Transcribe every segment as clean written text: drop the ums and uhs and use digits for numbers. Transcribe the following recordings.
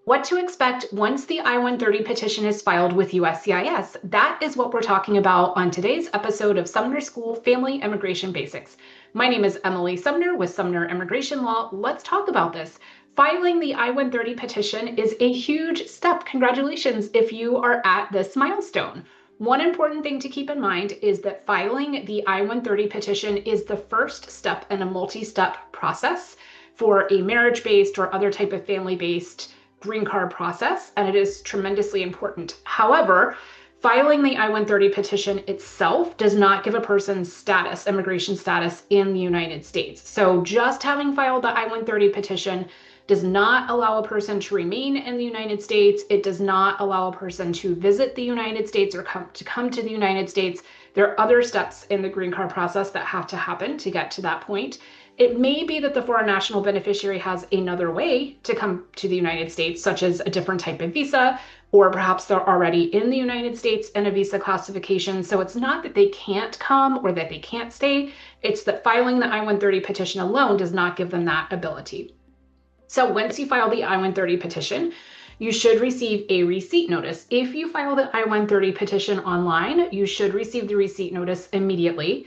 What to expect once the I-130 petition is filed with USCIS. That is what we're talking about on today's episode of Sumner School Family Immigration Basics. My name is Emily Sumner with Sumner Immigration Law. Let's talk about this. Filing the I-130 petition is a huge step. Congratulations if you are at this milestone. One important thing to keep in mind is that filing the I-130 petition is the first step in a multi-step process for a marriage-based or other type of family-based green card process, and it is tremendously important. However, filing the I-130 petition itself does not give a person status, immigration status in the United States. So just having filed the I-130 petition does not allow a person to remain in the United States. It does not allow a person to visit the United States or come to the United States. There are other steps in the green card process that have to happen to get to that point. It may be that the foreign national beneficiary has another way to come to the United States, such as a different type of visa, or perhaps they're already in the United States in a visa classification. So it's not that they can't come or that they can't stay. It's that filing the I-130 petition alone does not give them that ability. So once you file the I-130 petition, you should receive a receipt notice. If you file the I-130 petition online, you should receive the receipt notice immediately,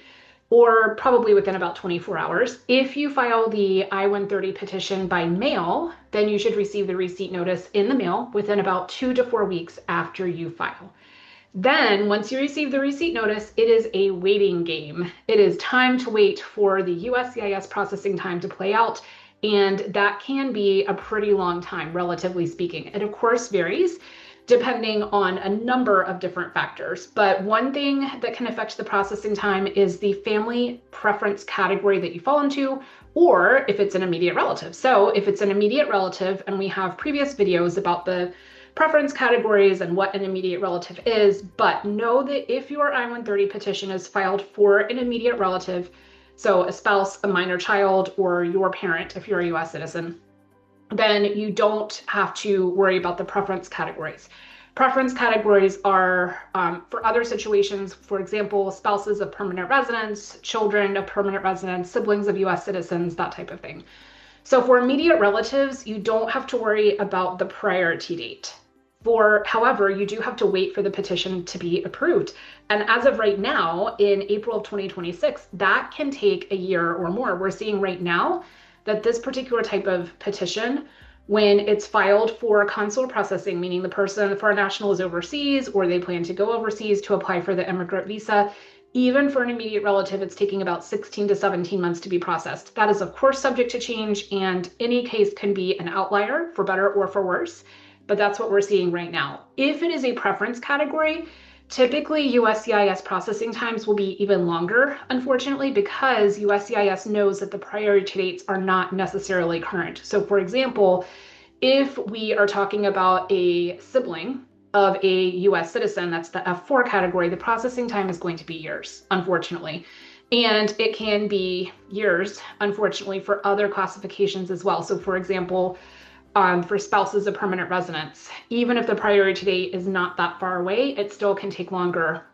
or probably within about 24 hours. If you file the I-130 petition by mail, then you should receive the receipt notice in the mail within about 2 to 4 weeks after you file. Then once you receive the receipt notice, it is a waiting game. It is time to wait for the USCIS processing time to play out, and that can be a pretty long time, relatively speaking. It of course varies depending on a number of different factors. But one thing that can affect the processing time is the family preference category that you fall into, or if it's an immediate relative. So if it's an immediate relative, and we have previous videos about the preference categories and what an immediate relative is, but know that if your I-130 petition is filed for an immediate relative, so a spouse, a minor child, or your parent, if you're a US citizen, then you don't have to worry about the preference categories. Preference categories are for other situations, for example, spouses of permanent residents, children of permanent residents, siblings of US citizens, that type of thing. So for immediate relatives, you don't have to worry about the priority date. However, you do have to wait for the petition to be approved. And as of right now, in April of 2026, that can take a year or more. We're seeing right now that this particular type of petition, when it's filed for consular processing, meaning the foreign national is overseas or they plan to go overseas to apply for the immigrant visa, even for an immediate relative, it's taking about 16 to 17 months to be processed. That is of course subject to change, and any case can be an outlier for better or for worse, but that's what we're seeing right now. If it is a preference category, typically USCIS processing times will be even longer, unfortunately, because USCIS knows that the priority dates are not necessarily current. So for example, if we are talking about a sibling of a US citizen, that's the F4 category, the processing time is going to be years, unfortunately. And it can be years, unfortunately, for other classifications as well. So for example, for spouses of permanent residents, even if the priority date is not that far away, it still can take longer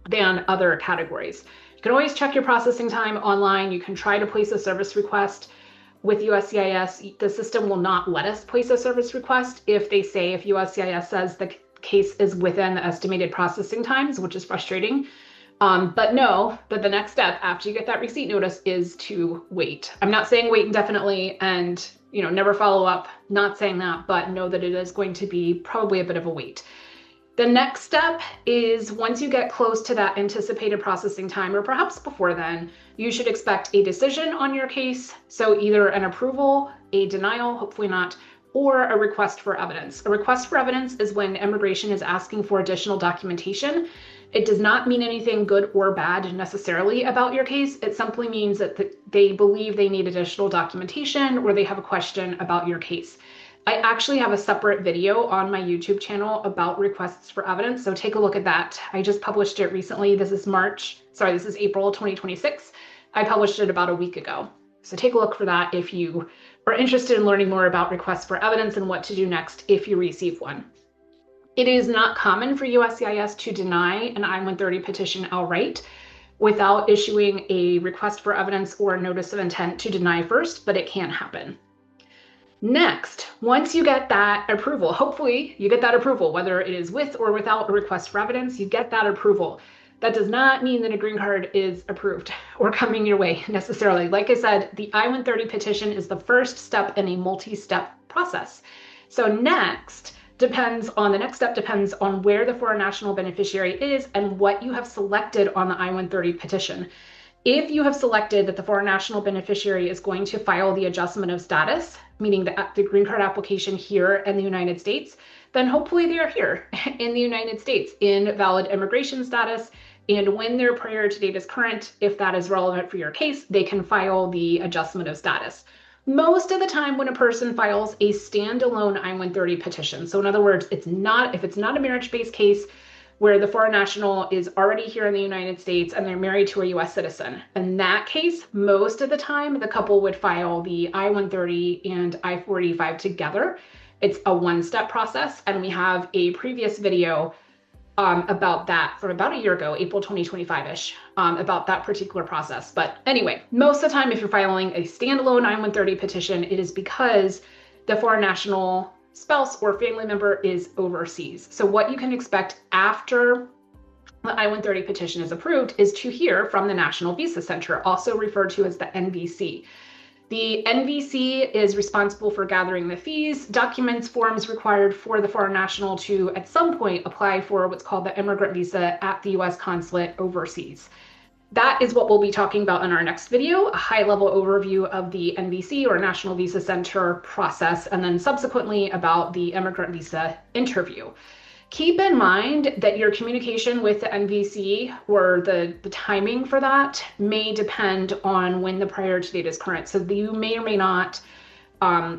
than other categories. You can always check your processing time online. You can try to place a service request with USCIS. The system will not let us place a service request if USCIS says the case is within the estimated processing times, which is frustrating. But know that the next step after you get that receipt notice is to wait. I'm not saying wait indefinitely and never follow up, not saying that, but know that it is going to be probably a bit of a wait. The next step is once you get close to that anticipated processing time, or perhaps before then, you should expect a decision on your case. So either an approval, a denial, hopefully not, or a request for evidence. A request for evidence is when immigration is asking for additional documentation. It does not mean anything good or bad necessarily about your case. It simply means that they believe they need additional documentation or they have a question about your case. I actually have a separate video on my YouTube channel about requests for evidence, so take a look at that. I just published it recently. This is April 2026. I published it about a week ago. So take a look for that if you are interested in learning more about requests for evidence and what to do next if you receive one. It is not common for USCIS to deny an I-130 petition outright without issuing a request for evidence or a notice of intent to deny first, but it can happen. Next, once you get that approval, hopefully you get that approval, whether it is with or without a request for evidence, you get that approval. That does not mean that a green card is approved or coming your way necessarily. Like I said, the I-130 petition is the first step in a multi-step process. So the next step depends on where the foreign national beneficiary is and what you have selected on the I-130 petition. If you have selected that the foreign national beneficiary is going to file the adjustment of status, meaning the green card application here in the United States, then hopefully they are here in the United States in valid immigration status. And when their priority date is current, if that is relevant for your case, they can file the adjustment of status. Most of the time when a person files a standalone I-130 petition, so in other words, if it's not a marriage-based case, where the foreign national is already here in the United States and they're married to a US citizen. In that case, most of the time, the couple would file the I-130 and I-485 together. It's a one-step process, and we have a previous video about that from about a year ago, April 2025-ish, about that particular process. But anyway, most of the time, if you're filing a standalone I-130 petition, it is because the foreign national spouse or family member is overseas. So what you can expect after the I-130 petition is approved is to hear from the National Visa Center, also referred to as the NVC. The NVC is responsible for gathering the fees, documents, forms required for the foreign national to, at some point, apply for what's called the immigrant visa at the US consulate overseas. That is what we'll be talking about in our next video, a high-level overview of the NVC or National Visa Center process, and then subsequently about the immigrant visa interview. Keep in mind that your communication with the NVC or the timing for that may depend on when the priority date is current. So you may or may not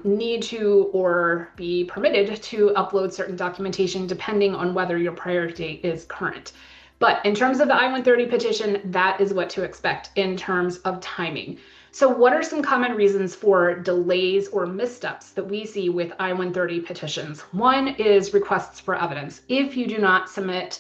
need to or be permitted to upload certain documentation depending on whether your priority date is current. But in terms of the I-130 petition, that is what to expect in terms of timing. So what are some common reasons for delays or missteps that we see with I-130 petitions? One is requests for evidence. If you do not submit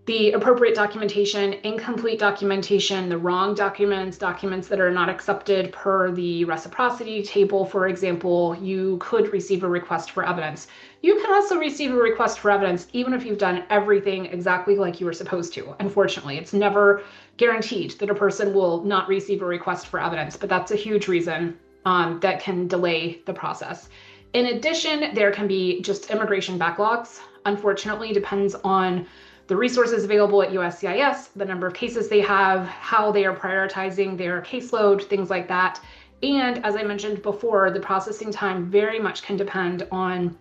the appropriate documentation, incomplete documentation, the wrong documents that are not accepted per the reciprocity table, for example, you could receive a request for evidence. You can also receive a request for evidence even if you've done everything exactly like you were supposed to. Unfortunately, it's never guaranteed that a person will not receive a request for evidence, but that's a huge reason that can delay the process. In addition, there can be just immigration backlogs. Unfortunately, depends on the resources available at USCIS, the number of cases they have, how they are prioritizing their caseload, things like that. And as I mentioned before, the processing time very much can depend on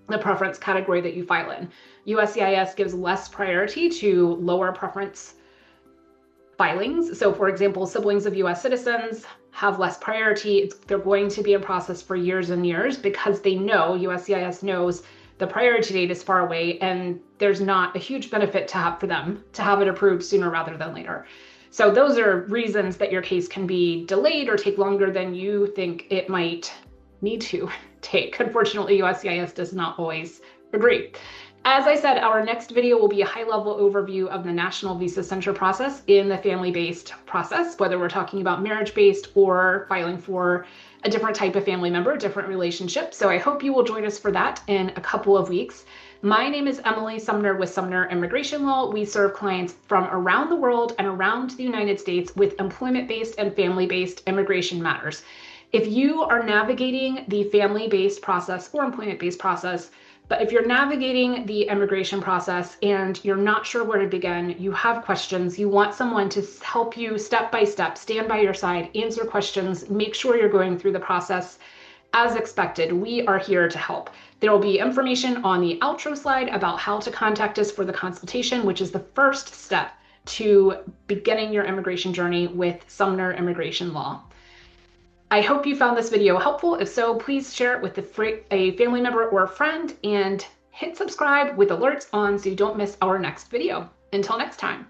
the preference category that you file in. USCIS gives less priority to lower preference filings. So for example, siblings of US citizens have less priority. They're going to be in process for years and years because they know, USCIS knows, the priority date is far away and there's not a huge benefit for them to have it approved sooner rather than later. So those are reasons that your case can be delayed or take longer than you think it might need to take. Unfortunately, USCIS does not always agree. As I said, our next video will be a high-level overview of the National Visa Center process in the family-based process, whether we're talking about marriage-based or filing for a different type of family member, different relationship. So I hope you will join us for that in a couple of weeks. My name is Emily Sumner with Sumner Immigration Law. We serve clients from around the world and around the United States with employment-based and family-based immigration matters. If you are navigating the family-based process or employment-based process, but if you're navigating the immigration process and you're not sure where to begin, you have questions, you want someone to help you step by step, stand by your side, answer questions, make sure you're going through the process as expected, we are here to help. There will be information on the outro slide about how to contact us for the consultation, which is the first step to beginning your immigration journey with Sumner Immigration Law. I hope you found this video helpful. If so, please share it with a family member or a friend and hit subscribe with alerts on so you don't miss our next video. Until next time.